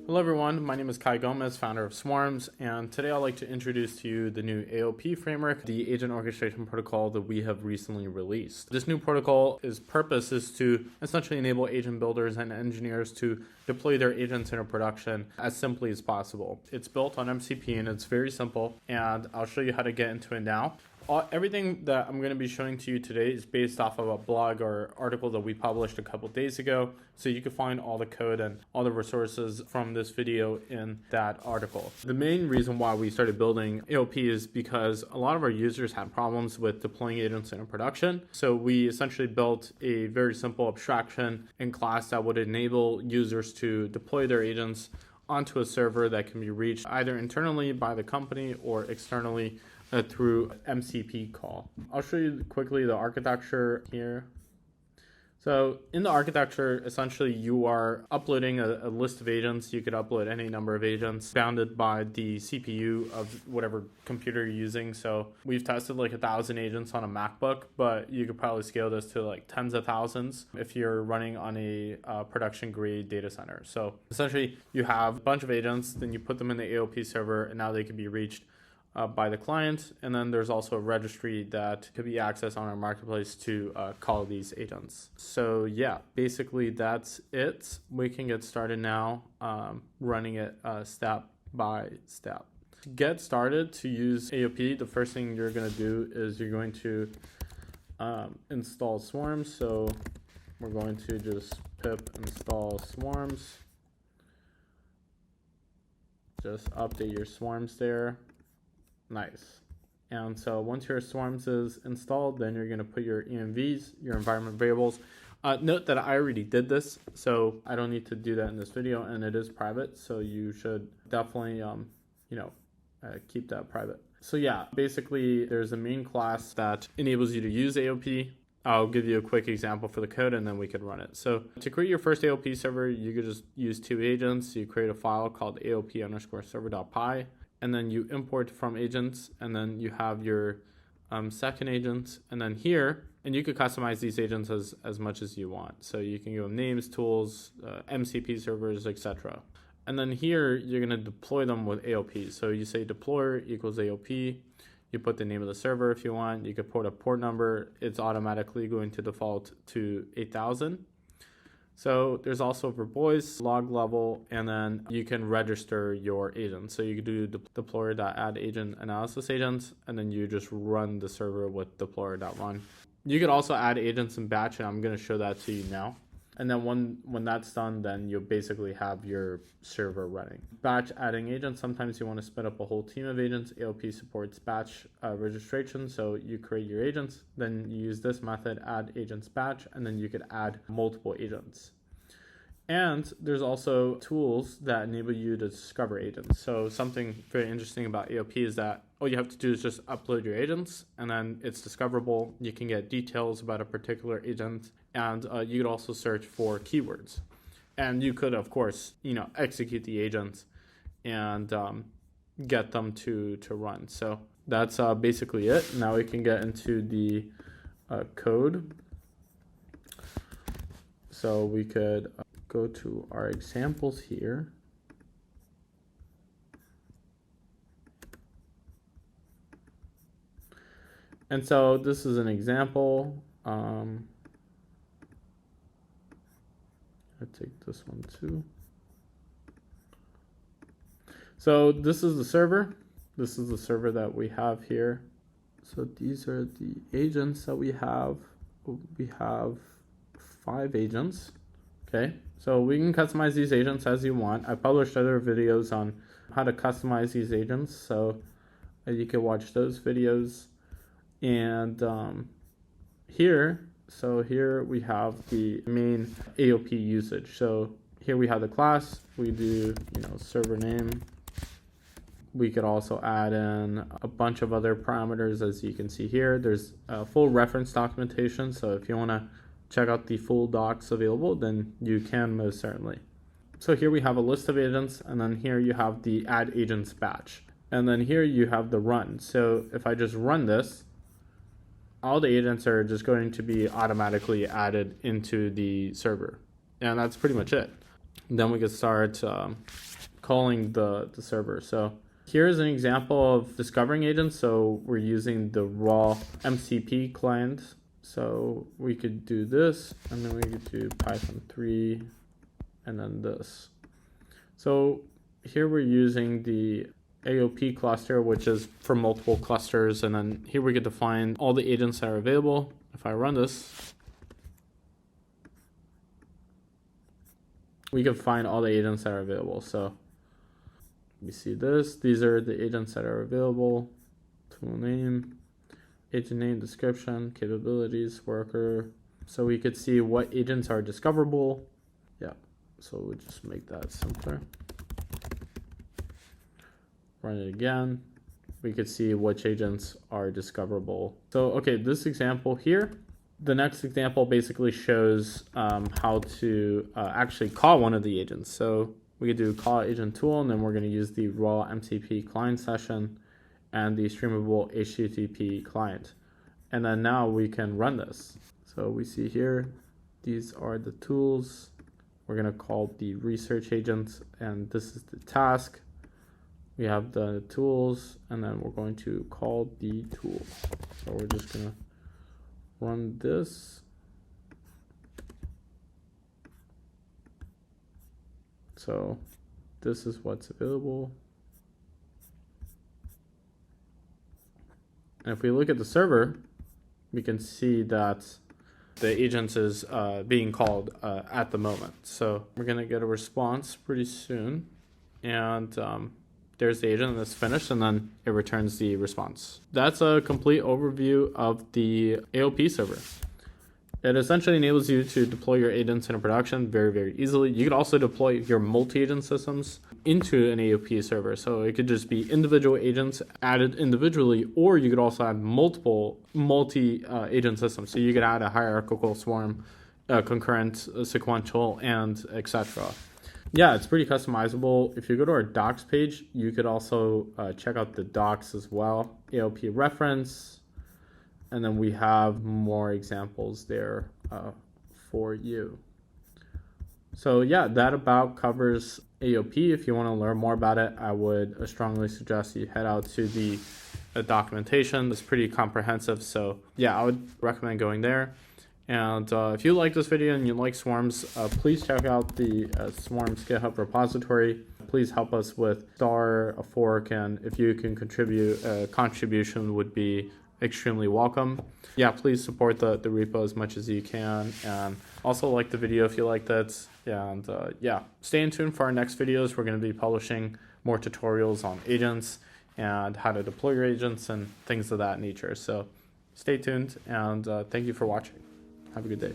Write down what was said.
Hello everyone, my name is Kai Gomez, founder of Swarms, and today I'd like to introduce to you the new AOP framework, the Agent Orchestration Protocol that we have recently released. This new protocol's purpose is to essentially enable agent builders and engineers to deploy their agents into production as simply as possible. It's built on MCP and it's very simple, and I'll show you how to get into it now. Everything that I'm going to be showing to you today is based off of a blog or article that we published a couple days ago. So you can find all the code and all the resources from this video in that article. The main reason why we started building AOP is because a lot of our users had problems with deploying agents into production. So we essentially built a very simple abstraction and class that would enable users to deploy their agents onto a server that can be reached either internally by the company or externally through MCP call. I'll show you quickly the architecture here. So in the architecture, essentially you are uploading a list of agents. You could upload any number of agents bounded by the CPU of whatever computer you're using. So we've tested like 1,000 agents on a MacBook, but you could probably scale this to like tens of thousands if you're running on a production grade data center. So essentially you have a bunch of agents, then you put them in the AOP server, and now they can be reached by the client, and then there's also a registry that could be accessed on our marketplace to call these agents. So yeah, basically that's it. We can get started now, running it step by step. To get started to use AOP, the first thing you're going to do is you're going to install Swarms. So we're going to just pip install Swarms. Just update your Swarms there. Nice. And so once your Swarms is installed, then you're going to put your EMVs, your environment variables. Note that I already did this, so I don't need to do that in this video, and it is private, so you should definitely, keep that private. So yeah, basically there's a main class that enables you to use AOP. I'll give you a quick example for the code, and then we could run it. So to create your first AOP server, you could just use two agents. You create a file called aop_server.py. And then you import from agents, and then you have your second agent, and then here, and you could customize these agents as much as you want. So you can give them names, tools, MCP servers, etc. And then here, you're gonna deploy them with AOP. So you say deploy equals AOP, you put the name of the server if you want, you could put a port number, it's automatically going to default to 8000. So there's also for voice, log level, and then you can register your agent. So you could do deployer.add agent analysis agents, and then you just run the server with deployer.run. You could also add agents in batch, and I'm going to show that to you now. And then when that's done, then you'll basically have your server running. Batch adding agents, sometimes you want to spin up a whole team of agents. AOP supports batch registration, so you create your agents, then you use this method, add agents batch, and then you could add multiple agents. And there's also tools that enable you to discover agents. So something very interesting about AOP is that all you have to do is just upload your agents, and then it's discoverable. You can get details about a particular agent, and you could also search for keywords. And you could, of course, execute the agents and get them to run. So that's basically it. Now we can get into the code. So we could go to our examples here. And so this is an example. I take this one too. So this is the server. This is the server that we have here. So these are the agents that we have. We have 5 agents. Okay, so we can customize these agents as you want. I published other videos on how to customize these agents, so you can watch those videos. And here we have the main AOP usage. So here we have the class. We do server name. We could also add in a bunch of other parameters, as you can see here. There's a full reference documentation, so if you want to check out the full docs available, then you can most certainly. So here we have a list of agents, and then here you have the add agents batch. And then here you have the run. So if I just run this, all the agents are just going to be automatically added into the server. And that's pretty much it. then we could start calling the server. So here's an example of discovering agents. So we're using the raw MCP client. So we could do this, and then we could do Python 3, and then this. So here we're using the AOP cluster, which is for multiple clusters. And then here we could define all the agents that are available. If I run this, we can find all the agents that are available. So we see this. These are the agents that are available. Tool name, agent name, description, capabilities, worker. So we could see what agents are discoverable. Yeah, so we'll just make that simpler. Run it again. We could see which agents are discoverable. So, okay, this example here, the next example basically shows how to actually call one of the agents. So we could do call agent tool, and then we're going to use the raw MCP client session and the streamable HTTP client. And then now we can run this. So we see here, these are the tools. We're going to call the research agent, and this is the task. We have the tools, and then we're going to call the tool. So we're just going to run this. So this is what's available. And if we look at the server, we can see that the agent is being called at the moment. So we're going to get a response pretty soon. And there's the agent that's finished, and then it returns the response. That's a complete overview of the AOP server. It essentially enables you to deploy your agents in a production very, very easily. You could also deploy your multi-agent systems into an AOP server. So it could just be individual agents added individually, or you could also add multiple multi-agent systems. So you could add a hierarchical swarm, concurrent, sequential, and etc. Yeah, it's pretty customizable. If you go to our docs page, you could also check out the docs as well. AOP reference, and then we have more examples there for you. So yeah, that about covers AOP. If you want to learn more about it, I would strongly suggest you head out to the documentation. It's pretty comprehensive. So yeah, I would recommend going there. And if you like this video and you like Swarms, please check out the Swarms GitHub repository. Please help us with a fork, and if you can contribute, contribution would be extremely welcome. Yeah, please support the repo as much as you can, and also like the video if you liked it. And yeah, stay in tune for our next videos. We're going to be publishing more tutorials on agents and how to deploy your agents and things of that nature. So stay tuned, and thank you for watching. Have a good day.